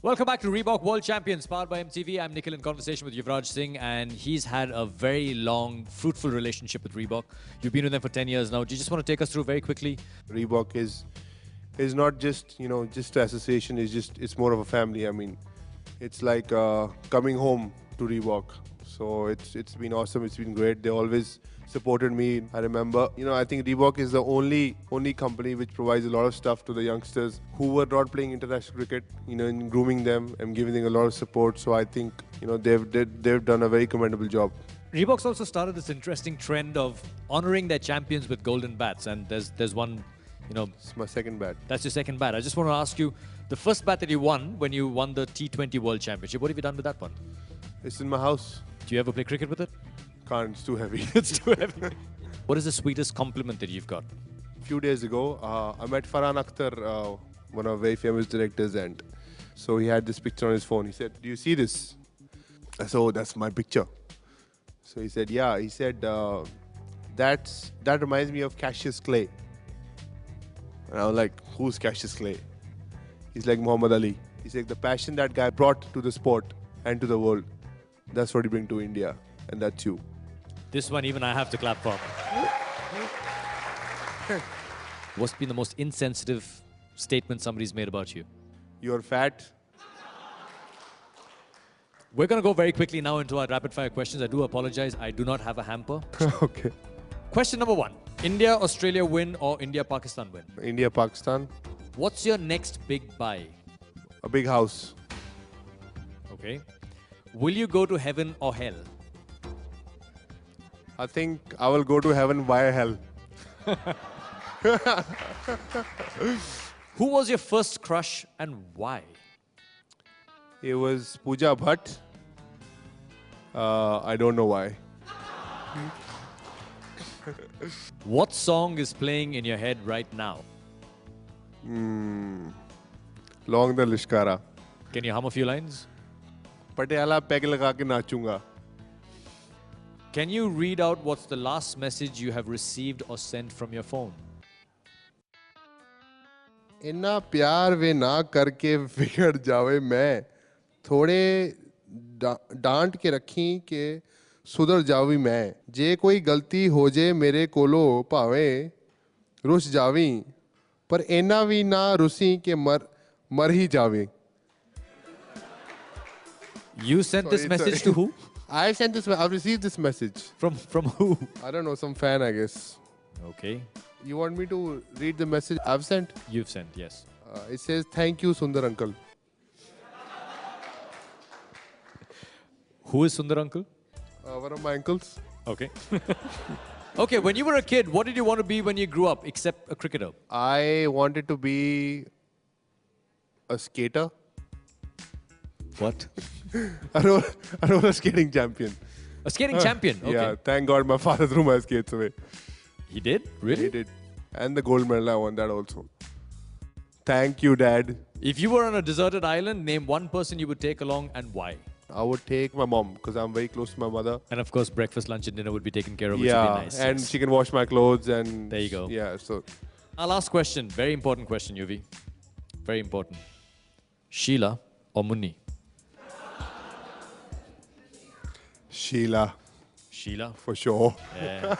Welcome back to Reebok World Champions, powered by MTV. I'm Nikhil in conversation with Yuvraj Singh, and he's had a very long, fruitful relationship with Reebok. You've been with them for 10 years now. Do you just want to take us through very quickly? Reebok is not just just an association. It's more of a family. I mean, it's like coming home to Reebok. So it's been awesome. It's been great. They always supported me. I remember, I think Reebok is the only company which provides a lot of stuff to the youngsters who were not playing international cricket, in grooming them and giving them a lot of support. So I think, they've done a very commendable job. Reebok's also started this interesting trend of honoring their champions with golden bats, and there's one, It's my second bat. That's your second bat. I just want to ask you, the first bat that you won when you won the T20 World Championship, what have you done with that one? It's in my house. Do you ever play cricket with it? Can't, it's too heavy. It's too heavy. What is the sweetest compliment that you've got? A few days ago, I met Farhan Akhtar, one of very famous directors, and so he had this picture on his phone. He said, "Do you see this?" I said, "Oh, that's my picture." So he said, "Yeah." He said, that reminds me of Cassius Clay. And I was like, "Who's Cassius Clay?" He's like Muhammad Ali. He's like, the passion that guy brought to the sport and to the world, that's what he brings to India, and that's you. This one even I have to clap for. What's been the most insensitive statement somebody's made about you? You're fat. We're going to go very quickly now into our rapid fire questions. I do apologize. I do not have a hamper. Okay. Question number 1. India, Australia win or India, Pakistan win? India, Pakistan. What's your next big buy? A big house. Okay. Will you go to heaven or hell? I think I will go to heaven via hell. Who was your first crush and why? It was Pooja Bhatt. I don't know why. What song is playing in your head right now? Long the Lishkara. Can you hum a few lines? Patiala peg laga ke nachunga. Can you read out what's the last message you have received or sent from your phone? इन्ना प्यार वे ना करके बिगड़ जावे मैं थोड़े डांट के रखी के सुधर जावी मैं जे कोई गलती हो जे मेरे कोलो भावे रुस जावी पर इन्ना भी ना रुसी के मर ही जावे. You sent this message to who? I sent this. I've received this message From who? I don't know, some fan, I guess. Okay. You want me to read the message I've sent? You've sent, yes. It says, "Thank you, Sundar uncle." Who is Sundar uncle? One of my uncles. Okay. Okay, when you were a kid, what did you want to be when you grew up, except a cricketer? I wanted to be a skater. What? I know a skating champion. A skating champion? Okay. Yeah, thank God my father threw my skates away. He did? Really? He did. And the gold medal, I won that also. Thank you, Dad. If you were on a deserted island, name one person you would take along and why? I would take my mom because I'm very close to my mother. And of course, breakfast, lunch and dinner would be taken care of, which would be nice. And yes. she can wash my clothes and... There you go. Yeah, so... Our last question, very important question, Yuvi. Very important. Sheila or Munni? Sheila. Sheila? For sure. Yeah.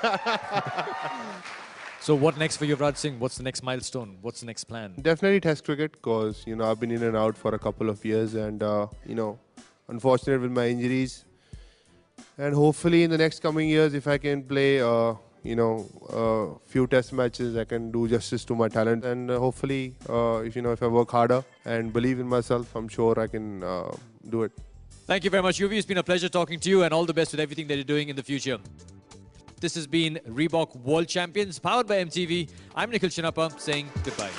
So what next for Yuvraj Singh? What's the next milestone? What's the next plan? Definitely Test cricket because, I've been in and out for a couple of years and, unfortunate with my injuries. And hopefully in the next coming years, if I can play, few Test matches, I can do justice to my talent. And hopefully, if I work harder and believe in myself, I'm sure I can do it. Thank you very much, Yuvi. It's been a pleasure talking to you and all the best with everything that you're doing in the future. This has been Reebok World Champions, powered by MTV. I'm Nikhil Chinappa saying goodbye.